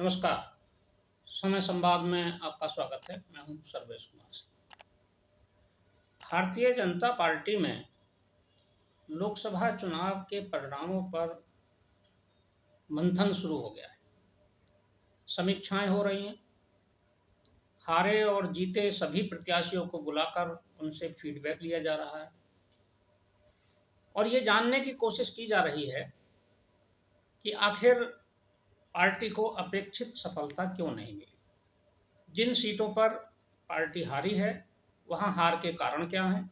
नमस्कार। समय संवाद में आपका स्वागत है। मैं हूं सर्वेश कुमार सिंह। भारतीय जनता पार्टी में लोकसभा चुनाव के परिणामों पर मंथन शुरू हो गया है। समीक्षाएं हो रही हैं। हारे और जीते सभी प्रत्याशियों को बुलाकर उनसे फीडबैक लिया जा रहा है और ये जानने की कोशिश की जा रही है कि आखिर पार्टी को अपेक्षित सफलता क्यों नहीं मिली। जिन सीटों पर पार्टी हारी है वहां हार के कारण क्या हैं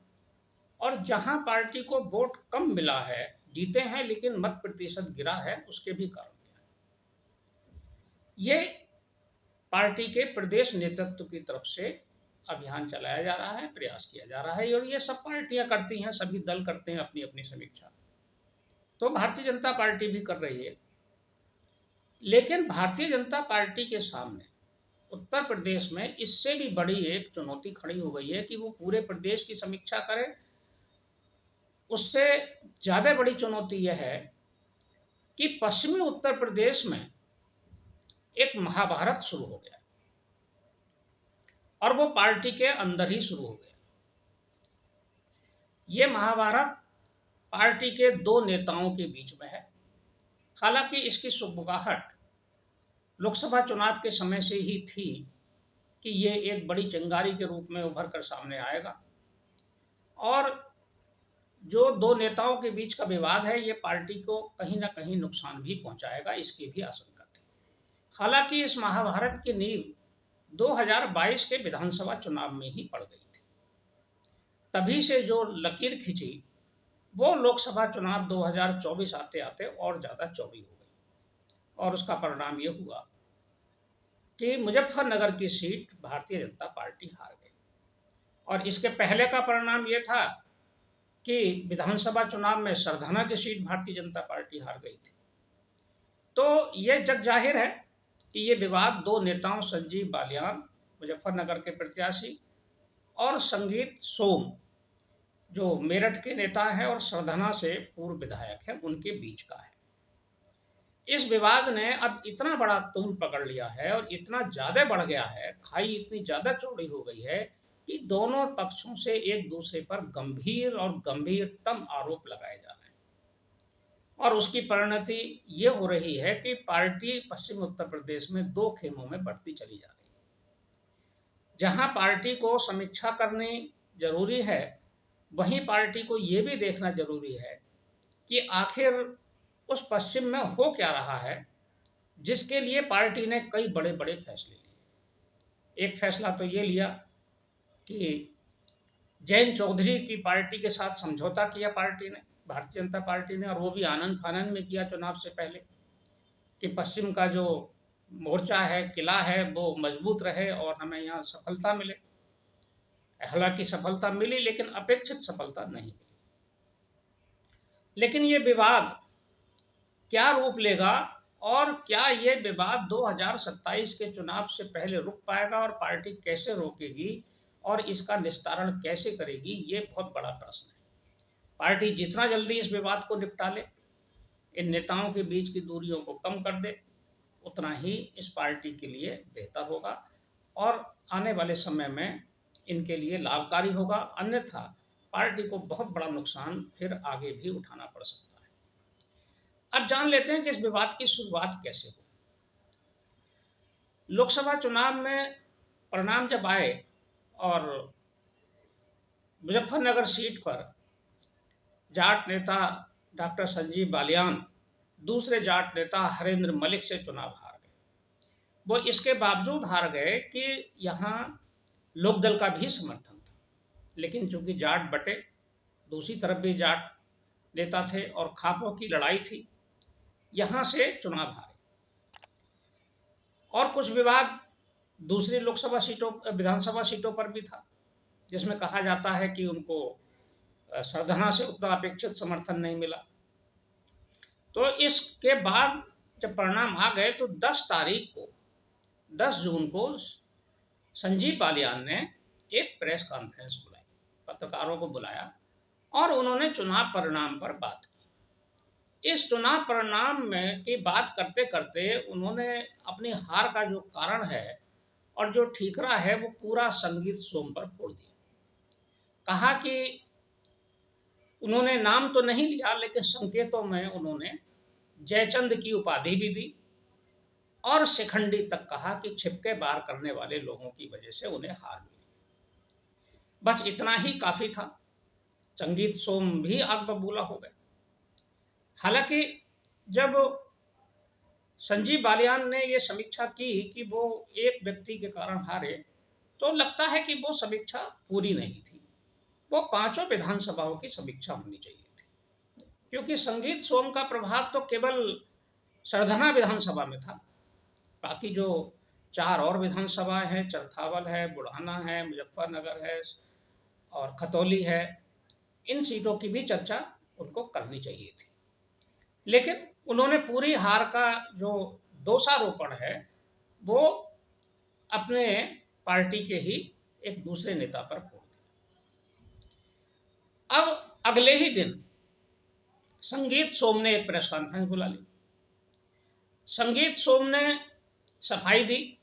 और जहां पार्टी को वोट कम मिला है, जीते हैं लेकिन मत प्रतिशत गिरा है, उसके भी कारण क्या है। ये पार्टी के प्रदेश नेतृत्व की तरफ से अभियान चलाया जा रहा है, प्रयास किया जा रहा है और ये सब पार्टियां करती हैं, सभी दल करते हैं अपनी अपनी समीक्षा। तो भारतीय जनता पार्टी भी कर रही है, लेकिन भारतीय जनता पार्टी के सामने उत्तर प्रदेश में इससे भी बड़ी एक चुनौती खड़ी हो गई है कि वो पूरे प्रदेश की समीक्षा करे। उससे ज्यादा बड़ी चुनौती यह है कि पश्चिमी उत्तर प्रदेश में एक महाभारत शुरू हो गया और वो पार्टी के अंदर ही शुरू हो गया। ये महाभारत पार्टी के दो नेताओं के बीच में है। हालांकि इसकी सुगबुगाहट लोकसभा चुनाव के समय से ही थी कि ये एक बड़ी चिंगारी के रूप में उभर कर सामने आएगा और जो दो नेताओं के बीच का विवाद है ये पार्टी को कहीं ना कहीं नुकसान भी पहुंचाएगा, इसकी भी आशंका थी। हालांकि इस महाभारत की नींव 2022 के विधानसभा चुनाव में ही पड़ गई थी। तभी से जो लकीर खिंची वो लोकसभा चुनाव 2024 आते आते और ज्यादा चौड़ी हो गई और उसका परिणाम ये हुआ कि मुजफ्फरनगर की सीट भारतीय जनता पार्टी हार गई। और इसके पहले का परिणाम ये था कि विधानसभा चुनाव में सरधाना की सीट भारतीय जनता पार्टी हार गई थी। तो ये जग जाहिर है कि ये विवाद दो नेताओं संजीव बालियान मुजफ्फरनगर के प्रत्याशी और संगीत सोम जो मेरठ के नेता हैं और सरधना से पूर्व विधायक हैं उनके बीच का है। इस विवाद ने अब इतना बड़ा तूल पकड़ लिया है और इतना ज्यादा बढ़ गया है, खाई इतनी ज्यादा चौड़ी हो गई है कि दोनों पक्षों से एक दूसरे पर गंभीर और गंभीरतम आरोप लगाए जा रहे हैं और उसकी परिणति ये हो रही है कि पार्टी पश्चिम उत्तर प्रदेश में दो खेमों में बढ़ती चली जा रही है। जहां पार्टी को समीक्षा करनी जरूरी है, वहीं पार्टी को ये भी देखना जरूरी है कि आखिर उस पश्चिम में हो क्या रहा है जिसके लिए पार्टी ने कई बड़े बड़े फैसले लिए। एक फैसला तो ये लिया कि जयंत चौधरी की पार्टी के साथ समझौता किया पार्टी ने, भारतीय जनता पार्टी ने, और वो भी आनंद फानंद में किया चुनाव से पहले कि पश्चिम का जो मोर्चा है, किला है, वो मजबूत रहे और हमें यहाँ सफलता मिले। हालांकि सफलता मिली लेकिन अपेक्षित सफलता नहीं मिली। लेकिन ये विवाद क्या रूप लेगा और क्या ये विवाद 2027 के चुनाव से पहले रुक पाएगा और पार्टी कैसे रोकेगी और इसका निस्तारण कैसे करेगी, ये बहुत बड़ा प्रश्न है। पार्टी जितना जल्दी इस विवाद को निपटा ले, इन नेताओं के बीच की दूरियों को कम कर दे, उतना ही इस पार्टी के लिए बेहतर होगा और आने वाले समय में इनके लिए लाभकारी होगा। अन्यथा पार्टी को बहुत बड़ा नुकसान फिर आगे भी उठाना पड़ सकता है। अब जान लेते हैं कि इस विवाद की शुरुआत कैसे हुई। लोकसभा चुनाव में परिणाम जब आए और मुजफ्फरनगर सीट पर जाट नेता डॉक्टर संजीव बालियान दूसरे जाट नेता हरेंद्र मलिक से चुनाव हार गए। वो इसके बावजूद हार गए कि यहाँ लोकदल का भी समर्थन था, लेकिन चूंकि जाट बटे, दूसरी तरफ भी जाट नेता थे और खापों की लड़ाई थी, यहां से चुनाव हारे। और कुछ विवाद दूसरी लोकसभा सीटों, विधानसभा सीटों पर भी था, जिसमें कहा जाता है कि उनको सरधना से उतना अपेक्षित समर्थन नहीं मिला। तो इसके बाद जब परिणाम आ गए तो 10 जून को संजीव बालियान ने एक प्रेस कॉन्फ्रेंस बुलाई, पत्रकारों को बुलाया और उन्होंने चुनाव परिणाम पर बात की। इस चुनाव परिणाम में की बात करते करते उन्होंने अपनी हार का जो कारण है और जो ठीकरा है वो पूरा संगीत सोम पर फोड़ दिया। कहा कि उन्होंने नाम तो नहीं लिया लेकिन संकेतों में उन्होंने जयचंद की उपाधि भी दी और शिखंडी तक कहा कि छिपके बार करने वाले लोगों की वजह से उन्हें हार मिली। बस इतना ही काफी था, संगीत सोम भी आग बबूला हो गए। हालांकि जब संजीव बालियान ने ये समीक्षा की कि वो एक व्यक्ति के कारण हारे, तो लगता है कि वो समीक्षा पूरी नहीं थी। वो पांचों विधानसभाओं की समीक्षा होनी चाहिए थी, क्योंकि संगीत सोम का प्रभाव तो केवल सरधना विधानसभा में था। बाकी जो चार और विधानसभाएं हैं, चरथावल है, बुढ़ाना है, मुजफ्फरनगर है और खतौली है, इन सीटों की भी चर्चा उनको करनी चाहिए थी। लेकिन उन्होंने पूरी हार का जो दोषारोपण है वो अपने पार्टी के ही एक दूसरे नेता पर फोड़ दिया। अब अगले ही दिन संगीत सोम ने एक प्रेस कॉन्फ्रेंस बुला ली। संगीत सोम ने सफाई दी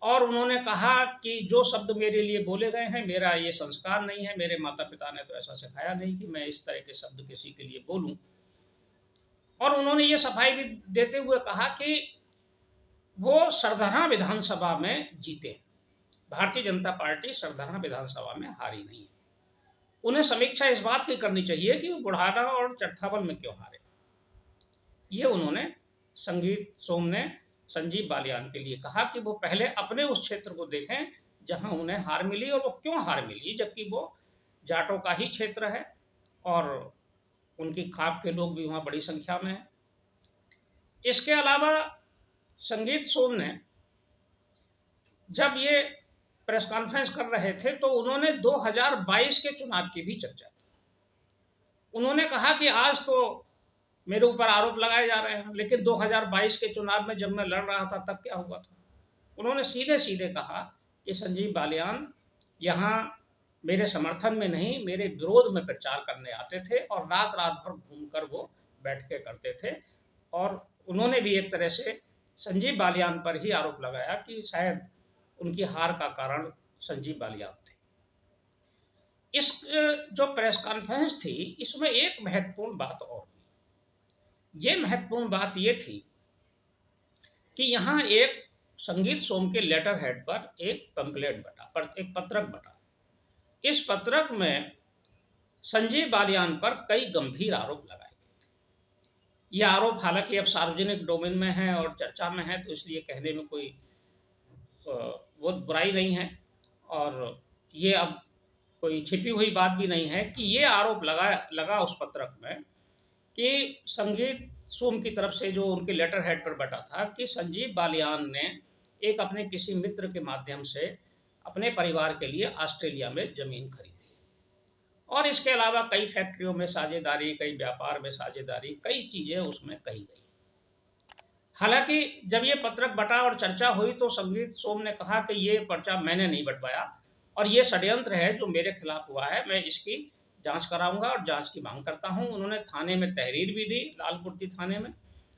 और उन्होंने कहा कि जो शब्द मेरे लिए बोले गए हैं, मेरा ये संस्कार नहीं है, मेरे माता पिता ने तो ऐसा सिखाया नहीं कि मैं इस तरह के शब्द किसी के लिए बोलूं। और उन्होंने ये सफाई भी देते हुए कहा कि वो सरधना विधानसभा में जीते, भारतीय जनता पार्टी सरधना विधानसभा में हारी नहीं है। उन्हें समीक्षा इस बात की करनी चाहिए कि वो बुढ़ाना और चरथावल में क्यों हारे। ये उन्होंने संगीत सोम ने संजीव बालियान के लिए कहा कि वो पहले अपने उस क्षेत्र को देखें जहां उन्हें हार मिली और वो क्यों हार मिली, जबकि वो जाटों का ही क्षेत्र है और उनकी खाप के लोग भी वहां बड़ी संख्या में हैं। इसके अलावा संगीत सोम ने जब ये प्रेस कॉन्फ्रेंस कर रहे थे तो उन्होंने 2022 के चुनाव की भी चर्चा की। उन्होंने कहा कि आज तो मेरे ऊपर आरोप लगाए जा रहे हैं, लेकिन 2022 के चुनाव में जब मैं लड़ रहा था तब क्या हुआ था। उन्होंने सीधे सीधे कहा कि संजीव बालियान यहाँ मेरे समर्थन में नहीं, मेरे विरोध में प्रचार करने आते थे और रात रात भर घूमकर वो बैठ के करते थे। और उन्होंने भी एक तरह से संजीव बालियान पर ही आरोप लगाया कि शायद उनकी हार का कारण संजीव बालियान थे। इस जो प्रेस कॉन्फ्रेंस थी इसमें एक महत्वपूर्ण बात और हुई। ये महत्वपूर्ण बात ये थी कि यहाँ एक संगीत सोम के लेटर हेड पर एक पंपलेट बटा, पर एक पत्रक बटा। इस पत्रक में संजीव बालियान पर कई गंभीर आरोप लगाए गए। ये आरोप हालांकि अब सार्वजनिक डोमेन में है और चर्चा में है, तो इसलिए कहने में कोई वो बुराई नहीं है और ये अब कोई छिपी हुई बात भी नहीं है कि ये आरोप लगा उस पत्रक में कि संगीत सोम की तरफ से जो उनके लेटर हेड पर बटा था कि संजीव बालियान ने एक अपने किसी मित्र के माध्यम से अपने परिवार के लिए ऑस्ट्रेलिया में जमीन खरीदी और इसके अलावा कई फैक्ट्रियों में साझेदारी, कई व्यापार में साझेदारी, कई चीजें उसमें कही गई। हालांकि जब ये पत्रक बटा और चर्चा हुई तो संगीत सोम ने कहा कि ये पर्चा मैंने नहीं बंटवाया और ये षड्यंत्र है जो मेरे खिलाफ हुआ है, मैं इसकी जांच कराऊंगा और जांच की मांग करता हूं। उन्होंने थाने में तहरीर भी दी, लालकुर्ती थाने में,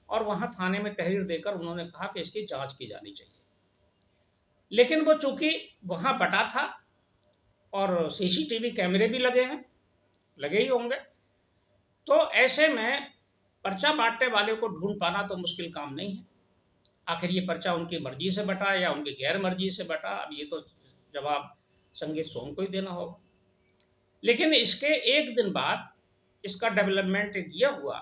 और वहां थाने में तहरीर देकर उन्होंने कहा कि इसकी जांच की जानी चाहिए। लेकिन वो चूंकि वहां बटा था और सीसीटीवी कैमरे भी लगे हैं, लगे ही होंगे, तो ऐसे में पर्चा बांटने वाले को ढूंढ पाना तो मुश्किल काम नहीं है। आखिर ये पर्चा उनकी मर्जी से बटा या उनकी गैर मर्जी से बटा, अब ये तो जवाब संगीत सोम को ही देना होगा। लेकिन इसके एक दिन बाद इसका डेवलपमेंट ये हुआ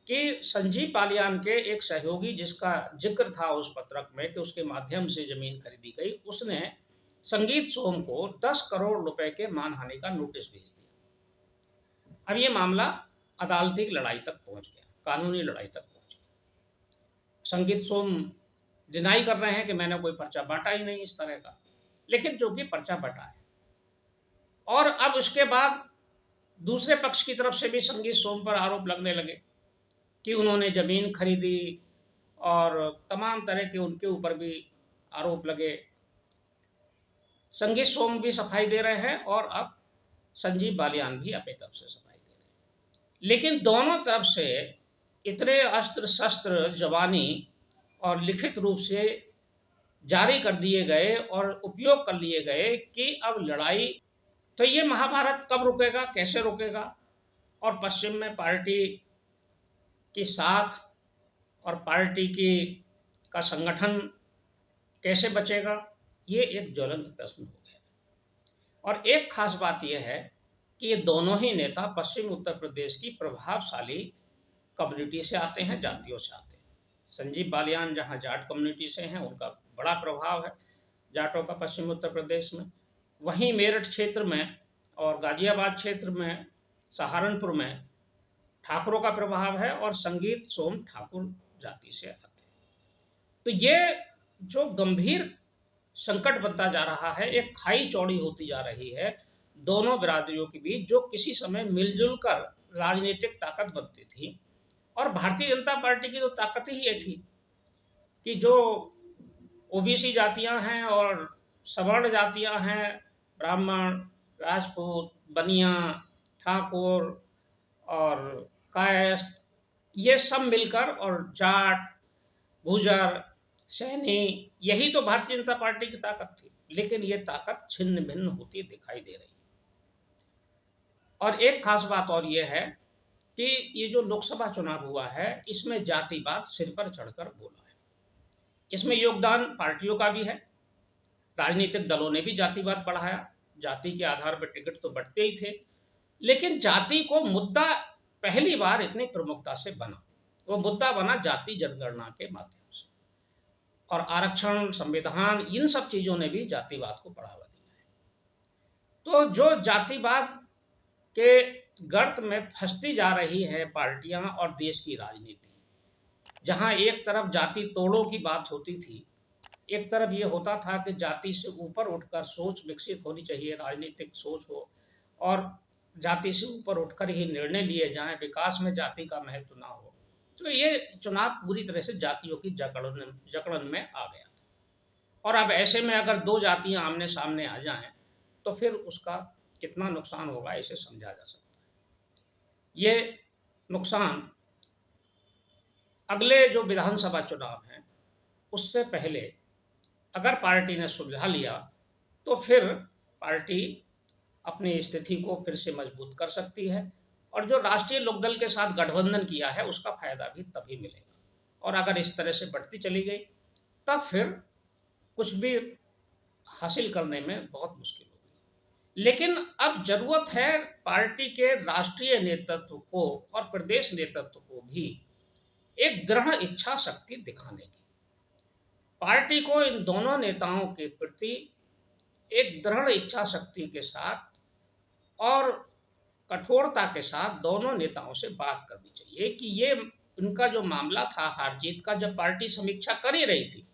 कि संजीव बालियान के एक सहयोगी जिसका जिक्र था उस पत्रक में कि उसके माध्यम से जमीन खरीदी गई, उसने संगीत सोम को 10 करोड़ रुपए के मानहानि का नोटिस भेज दिया। अब ये मामला अदालती लड़ाई तक पहुंच गया, कानूनी लड़ाई तक पहुंच गया। संगीत सोम डिनाई कर रहे हैं कि मैंने कोई पर्चा बांटा ही नहीं इस तरह का, लेकिन जो कि पर्चा बटा है। और अब उसके बाद दूसरे पक्ष की तरफ से भी संगीत सोम पर आरोप लगने लगे कि उन्होंने जमीन खरीदी और तमाम तरह के उनके ऊपर भी आरोप लगे। संगीत सोम भी सफाई दे रहे हैं और अब संजीव बालियान भी अपनी तरफ से सफाई दे रहे हैं। लेकिन दोनों तरफ से इतने अस्त्र शस्त्र जवानी और लिखित रूप से जारी कर दिए गए और उपयोग कर लिए गए कि अब लड़ाई, तो ये महाभारत कब रुकेगा, कैसे रुकेगा, और पश्चिम में पार्टी की साख और पार्टी की का संगठन कैसे बचेगा, ये एक ज्वलंत प्रश्न हो गया। और एक खास बात यह है कि ये दोनों ही नेता पश्चिम उत्तर प्रदेश की प्रभावशाली कम्युनिटी से आते हैं, जातियों से आते हैं। संजीव बालियान जहाँ जाट कम्युनिटी से हैं, उनका बड़ा प्रभाव है जाटों का पश्चिम उत्तर प्रदेश में। वहीं मेरठ क्षेत्र में और गाजियाबाद क्षेत्र में, सहारनपुर में ठाकुरों का प्रभाव है और संगीत सोम ठाकुर जाति से आते हैं। तो ये जो गंभीर संकट बनता जा रहा है, एक खाई चौड़ी होती जा रही है दोनों बिरादरियों के बीच, जो किसी समय मिलजुल कर राजनीतिक ताकत बनती थी। और भारतीय जनता पार्टी की तो ताकत ही ये थी कि जो ओबीसी जातियां हैं और सवर्ण जातियां हैं, ब्राह्मण, राजपूत, बनिया, ठाकुर और कायस्थ, ये सब मिलकर, और जाट, गुर्जर, सैनी, यही तो भारतीय जनता पार्टी की ताकत थी। लेकिन ये ताकत छिन्न भिन्न होती दिखाई दे रही। और एक खास बात और ये है कि ये जो लोकसभा चुनाव हुआ है, इसमें जातिवाद सिर पर चढ़कर बोला है। इसमें योगदान पार्टियों का भी है, राजनीतिक दलों ने भी जातिवाद बढ़ाया, जाति के आधार पर टिकट तो बढ़ते ही थे, लेकिन जाति को मुद्दा पहली बार इतनी प्रमुखता से बना। वो मुद्दा बना जाति जनगणना के माध्यम से, और आरक्षण, संविधान, इन सब चीजों ने भी जातिवाद को बढ़ावा दिया है। तो जो जातिवाद के गर्त में फंसती जा रही है पार्टियां और देश की राजनीति, जहां एक तरफ जाति तोड़ों की बात होती थी, एक तरफ ये होता था कि जाति से ऊपर उठकर सोच विकसित होनी चाहिए, राजनीतिक सोच हो, और जाति से ऊपर उठकर ही निर्णय लिए जाएं, विकास में जाति का महत्व ना हो। तो ये चुनाव पूरी तरह से जातियों की जकड़न में आ गया। और अब ऐसे में अगर दो जातियां आमने सामने आ जाएं तो फिर उसका कितना नुकसान होगा, इसे समझा जा सकता है। ये नुकसान अगले जो विधानसभा चुनाव हैं उससे पहले अगर पार्टी ने सुलझा लिया तो फिर पार्टी अपनी स्थिति को फिर से मजबूत कर सकती है, और जो राष्ट्रीय लोकदल के साथ गठबंधन किया है उसका फायदा भी तभी मिलेगा। और अगर इस तरह से बढ़ती चली गई तब फिर कुछ भी हासिल करने में बहुत मुश्किल होगी। लेकिन अब जरूरत है पार्टी के राष्ट्रीय नेतृत्व को और प्रदेश नेतृत्व को भी एक दृढ़ इच्छा शक्ति दिखाने की। पार्टी को इन दोनों नेताओं के प्रति एक दृढ़ इच्छा शक्ति के साथ और कठोरता के साथ दोनों नेताओं से बात करनी चाहिए कि ये इनका जो मामला था हार जीत का, जब पार्टी समीक्षा कर ही रही थी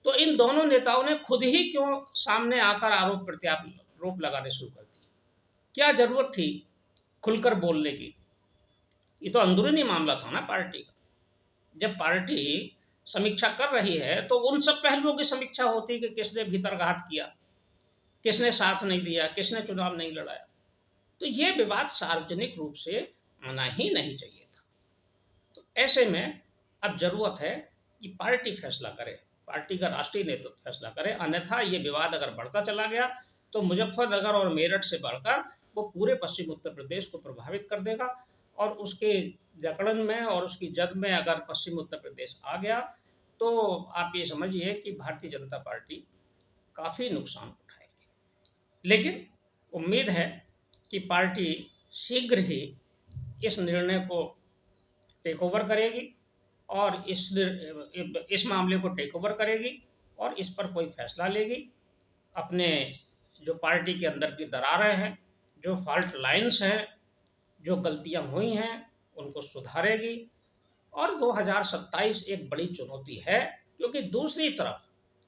तो इन दोनों नेताओं ने खुद ही क्यों सामने आकर आरोप प्रत्यारोप लगाने शुरू कर दिए? क्या जरूरत थी खुलकर बोलने की? ये तो अंदरूनी मामला था ना पार्टी का। जब पार्टी समीक्षा कर रही है तो उन सब पहलुओं की समीक्षा होती कि किसने भीतरघात किया, किसने साथ नहीं दिया, किसने चुनाव नहीं लड़ाया। तो ये विवाद सार्वजनिक रूप से आना ही नहीं चाहिए था। तो ऐसे में अब जरूरत है कि पार्टी फैसला करे, पार्टी का राष्ट्रीय नेतृत्व फैसला करे, अन्यथा ये विवाद अगर बढ़ता चला गया तो मुजफ्फरनगर और मेरठ से बढ़कर वो पूरे पश्चिम उत्तर प्रदेश को प्रभावित कर देगा, और उसके जकड़न में और उसकी जद में अगर पश्चिम उत्तर प्रदेश आ गया तो आप ये समझिए कि भारतीय जनता पार्टी काफ़ी नुकसान उठाएगी। लेकिन उम्मीद है कि पार्टी शीघ्र ही इस निर्णय को टेक ओवर करेगी और इस मामले को टेक ओवर करेगी और इस पर कोई फैसला लेगी। अपने जो पार्टी के अंदर की दरारें हैं, जो फॉल्ट लाइंस हैं, जो गलतियां हुई हैं, उनको सुधारेगी। और 2027 एक बड़ी चुनौती है, क्योंकि दूसरी तरफ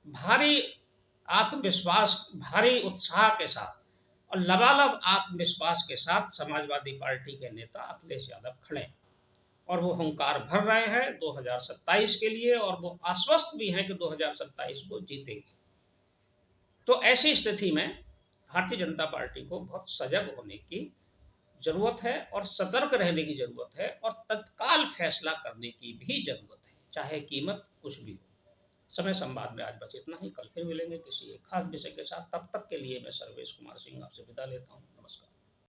भारी आत्मविश्वास, भारी उत्साह के साथ और लबालब आत्मविश्वास के साथ समाजवादी पार्टी के नेता अखिलेश यादव खड़े हैं, और वो हुंकार भर रहे हैं 2027 के लिए, और वो आश्वस्त भी हैं कि 2027 को जीतेंगे। तो ऐसी स्थिति में भारतीय जनता पार्टी को बहुत सजग होने की ज़रूरत है और सतर्क रहने की ज़रूरत है और तत्काल फैसला करने की भी ज़रूरत है, चाहे कीमत कुछ भी हो। समय संवाद में आज बस इतना ही, कल फिर मिलेंगे किसी एक खास विषय के साथ। तब तक के लिए मैं सर्वेश कुमार सिंह आपसे विदा लेता हूँ।